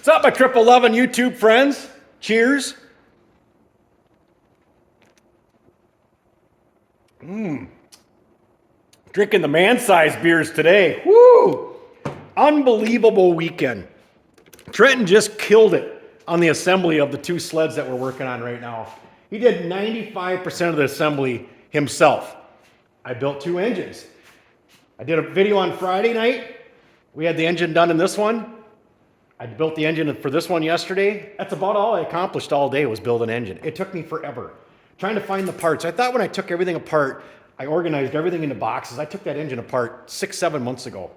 What's up, my 1111 YouTube friends? Cheers. Drinking the man-sized beers today. Woo! Unbelievable weekend. Trenton just killed it on the assembly of the two sleds that we're working on right now. He did 95% of the assembly himself. I built two engines. I did a video on Friday night. We had the engine done in this one. I built the engine for this one yesterday. That's about all I accomplished all day was build an engine. It took me forever trying to find the parts. I thought when I took everything apart, I organized everything into boxes. I took that engine apart 6-7 months ago.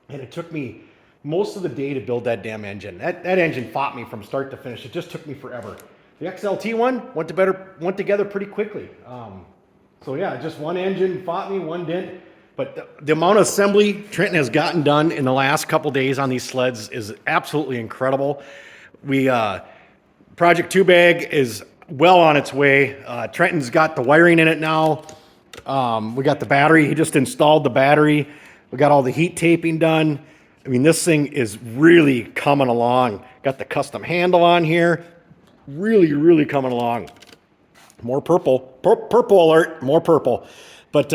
And it took me most of the day to build that damn engine. That engine fought me from start to finish. It just took me forever. The XLT one went together pretty quickly. So yeah, just one engine fought me, one didn't. But the amount of assembly Trenton has gotten done in the last couple days on these sleds is absolutely incredible. Project 2-Bag is well on its way. Trenton's got the wiring in it now. We got the battery. He just installed the battery. We got all the heat taping done. I mean, this thing is really coming along. Got the custom handle on here. Really, really coming along. More purple. Purple alert. More purple. But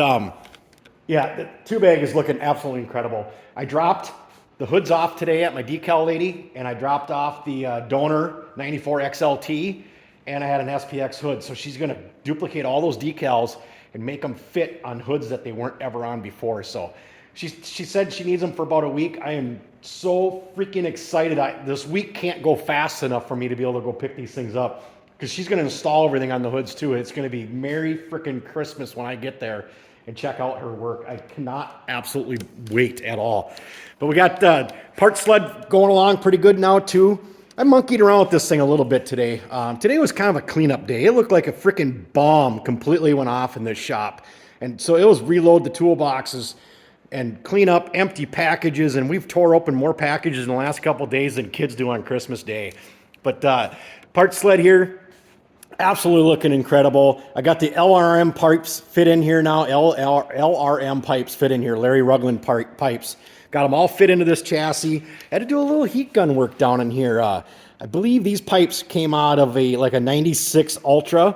yeah, the 2-Bag is looking absolutely incredible. I dropped the hoods off today at my decal lady, and I dropped off the donor 94 XLT, and I had an SPX hood. So she's going to duplicate all those decals and make them fit on hoods that they weren't ever on before. So she said she needs them for about a week. I am so freaking excited. This week can't go fast enough for me to be able to go pick these things up, because she's going to install everything on the hoods too. It's going to be Merry freaking Christmas when I get there and check out her work. I cannot absolutely wait at all. But we got part sled going along pretty good now too. I monkeyed around with this thing a little bit today. Today was kind of a cleanup day. It looked like a freaking bomb completely went off in this shop. And so it was reload the toolboxes and clean up empty packages. And we've tore open more packages in the last couple of days than kids do on Christmas Day. But part sled here, absolutely looking incredible. I got the LRM pipes fit in here now. LRM pipes fit in here. Larry Rugland pipes. Got them all fit into this chassis. Had to do a little heat gun work down in here. I believe these pipes came out of a 96 Ultra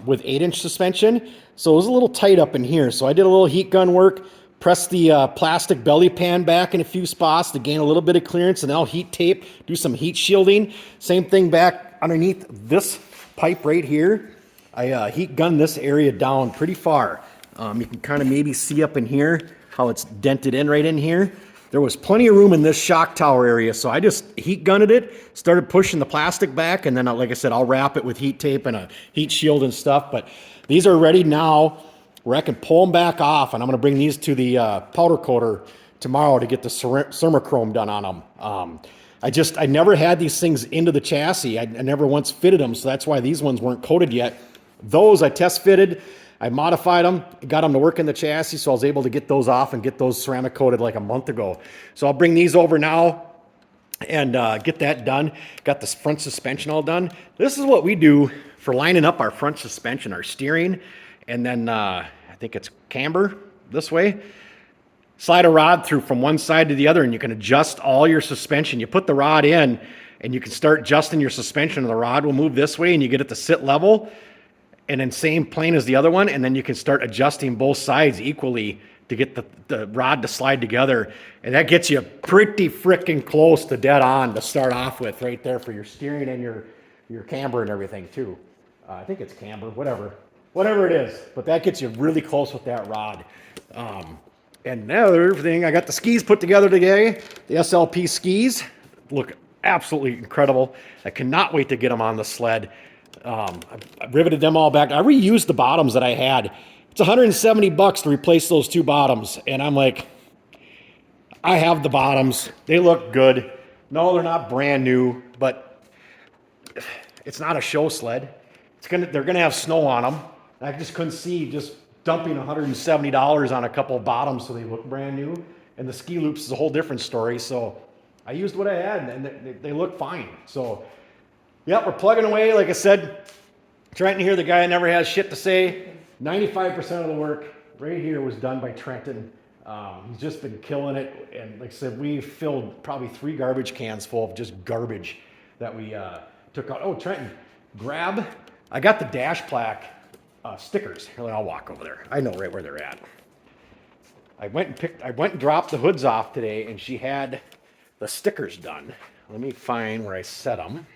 with 8-inch suspension. So it was a little tight up in here. So I did a little heat gun work. Pressed the plastic belly pan back in a few spots to gain a little bit of clearance, and now heat tape, do some heat shielding. Same thing back underneath this pipe right here. I heat gunned this area down pretty far. You can kind of maybe see up in here how it's dented in right in here. There was plenty of room in this shock tower area, so I just heat gunned it, started pushing the plastic back, and then, like I said, I'll wrap it with heat tape and a heat shield and stuff. But these are ready now where I can pull them back off, and I'm going to bring these to the powder coater tomorrow to get the Cermachrome done on them. I never had these things into the chassis. I never once fitted them, so that's why these ones weren't coated yet. Those I test fitted. I modified them, got them to work in the chassis, so I was able to get those off and get those ceramic coated like a month ago. So I'll bring these over now and get that done. Got the front suspension all done. This is what we do for lining up our front suspension, our steering, and then I think it's camber this way. Slide a rod through from one side to the other, and you can adjust all your suspension. You put the rod in, and you can start adjusting your suspension, and the rod will move this way, and you get it to sit level, and then same plane as the other one, and then you can start adjusting both sides equally to get the rod to slide together. And that gets you pretty freaking close to dead on to start off with right there for your steering and your camber and everything too. I think it's camber, whatever it is. But that gets you really close with that rod. And now everything, I got the skis put together today. The SLP skis look absolutely incredible. I cannot wait to get them on the sled. I riveted them all back. I reused the bottoms that I had. It's $170 to replace those two bottoms. And I'm like, I have the bottoms. They look good. No, they're not brand new, but it's not a show sled. They're gonna have snow on them. I just couldn't see just dumping $170 on a couple of bottoms so they look brand new. And the ski loops is a whole different story. So I used what I had, and they look fine. So yeah, we're plugging away. Like I said, Trenton here, the guy that never has shit to say. 95% of the work right here was done by Trenton. He's just been killing it. And like I said, we filled probably 3 garbage cans full of just garbage that we took out. Oh, Trenton, I got the dash plaque stickers. Here, I'll walk over there. I know right where they're at. I went and dropped the hoods off today, and she had the stickers done. Let me find where I set them.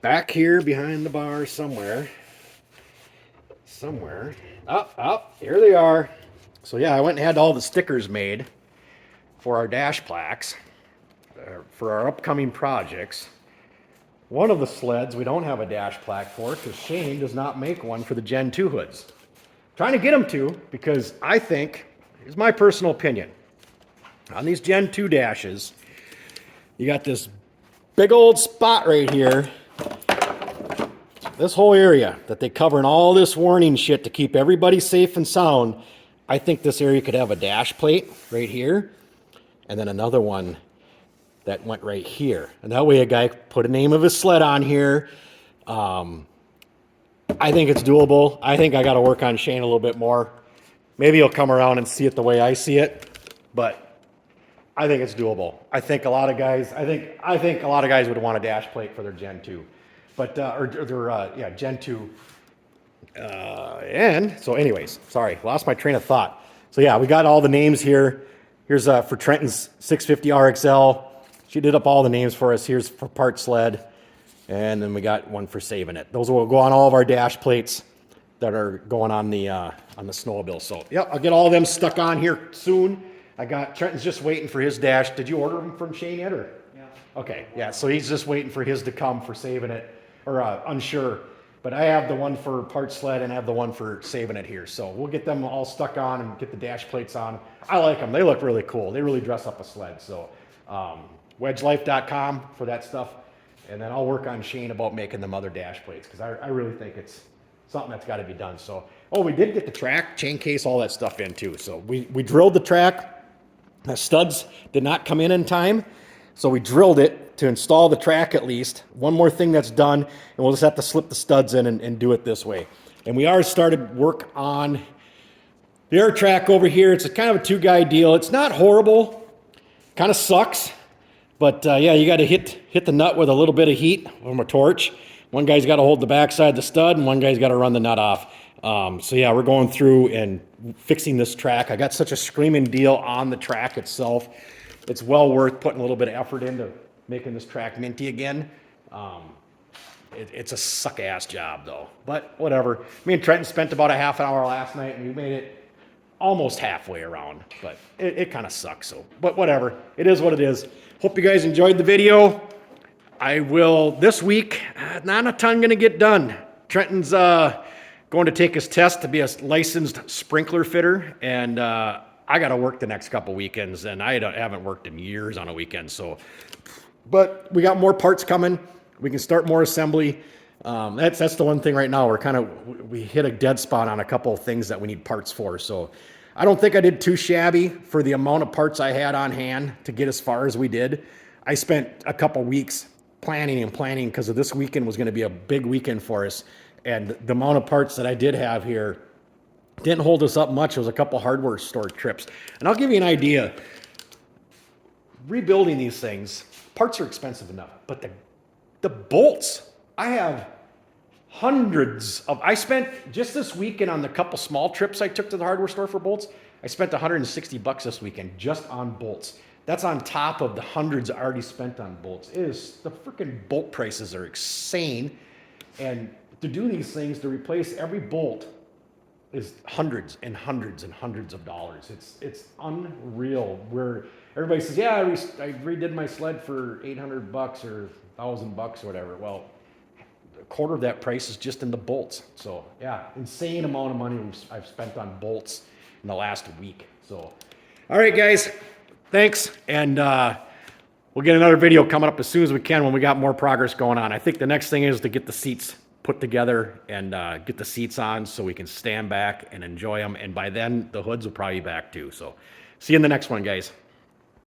Back here behind the bar somewhere. Up, here they are. So yeah, I went and had all the stickers made for our dash plaques, for our upcoming projects. One of the sleds we don't have a dash plaque for because Shane does not make one for the Gen 2 hoods. Trying to get him to, because I think, here's my personal opinion, on these Gen 2 dashes, you got this big old spot right here, this whole area that they cover in all this warning shit to keep everybody safe and sound. I think this area could have a dash plate right here, and then another one that went right here. And that way a guy could put a name of his sled on here. I think it's doable. I think I got to work on Shane a little bit more. Maybe he'll come around and see it the way I see it, but I think it's doable. I think a lot of guys would want a dash plate for their Gen 2, but or their Gen 2. And so, anyways, sorry, lost my train of thought. So yeah, we got all the names here. Here's for Trenton's 650 RXL. She did up all the names for us. Here's for Part Sled, and then we got one for Saving It. Those will go on all of our dash plates that are going on the snowmobile. So yep, I'll get all of them stuck on here soon. Trenton's just waiting for his dash. Did you order them from Shane yet, or? Yeah. Okay, yeah. So he's just waiting for his to come for Saving It, or unsure. But I have the one for Part Sled and I have the one for Saving It here. So we'll get them all stuck on and get the dash plates on. I like them. They look really cool. They really dress up a sled. So wedgelife.com for that stuff. And then I'll work on Shane about making them other dash plates because I really think it's something that's got to be done. So, we did get the track, chain case, all that stuff in too. So we drilled the track. The studs did not come in time. So we drilled it to install the track at least. One more thing that's done, and we'll just have to slip the studs in and do it this way. And we already started work on the air track over here. It's a kind of a 2-guy deal. It's not horrible. Kind of sucks. But yeah, you got to hit the nut with a little bit of heat from a torch. One guy's got to hold the backside of the stud, and one guy's got to run the nut off. So yeah, we're going through and fixing this track. I got such a screaming deal on the track itself. It's well worth putting a little bit of effort into making this track minty again. It's a suck-ass job, though. But whatever. Me and Trenton spent about a half an hour last night, and we made it almost halfway around. But it kind of sucks. So, but whatever. It is what it is. Hope you guys enjoyed the video. I will, this week, not a ton going to get done. Trenton's going to take his test to be a licensed sprinkler fitter, and I got to work the next couple weekends, and I haven't worked in years on a weekend. So, but we got more parts coming. We can start more assembly. That's the one thing right now. We hit a dead spot on a couple of things that we need parts for. So I don't think I did too shabby for the amount of parts I had on hand to get as far as we did. I spent a couple weeks planning because of this weekend was going to be a big weekend for us. And the amount of parts that I did have here didn't hold us up much. It was a couple hardware store trips. And I'll give you an idea. Rebuilding these things, parts are expensive enough, but the bolts, I have hundreds of, I spent just this weekend on the couple small trips I took to the hardware store for bolts, I spent $160 this weekend just on bolts. That's on top of the hundreds I already spent on bolts. The freaking bolt prices are insane. And to do these things, to replace every bolt is hundreds and hundreds and hundreds of dollars. It's unreal. Where everybody says, yeah, I redid my sled for $800 or $1,000 or whatever. Well, a quarter of that price is just in the bolts. So yeah, insane amount of money I've spent on bolts in the last week. So, all right, guys, thanks. And we'll get another video coming up as soon as we can when we got more progress going on. I think the next thing is to get the seats put together and get the seats on so we can stand back and enjoy them. And by then, the hoods will probably be back too. So see you in the next one, guys.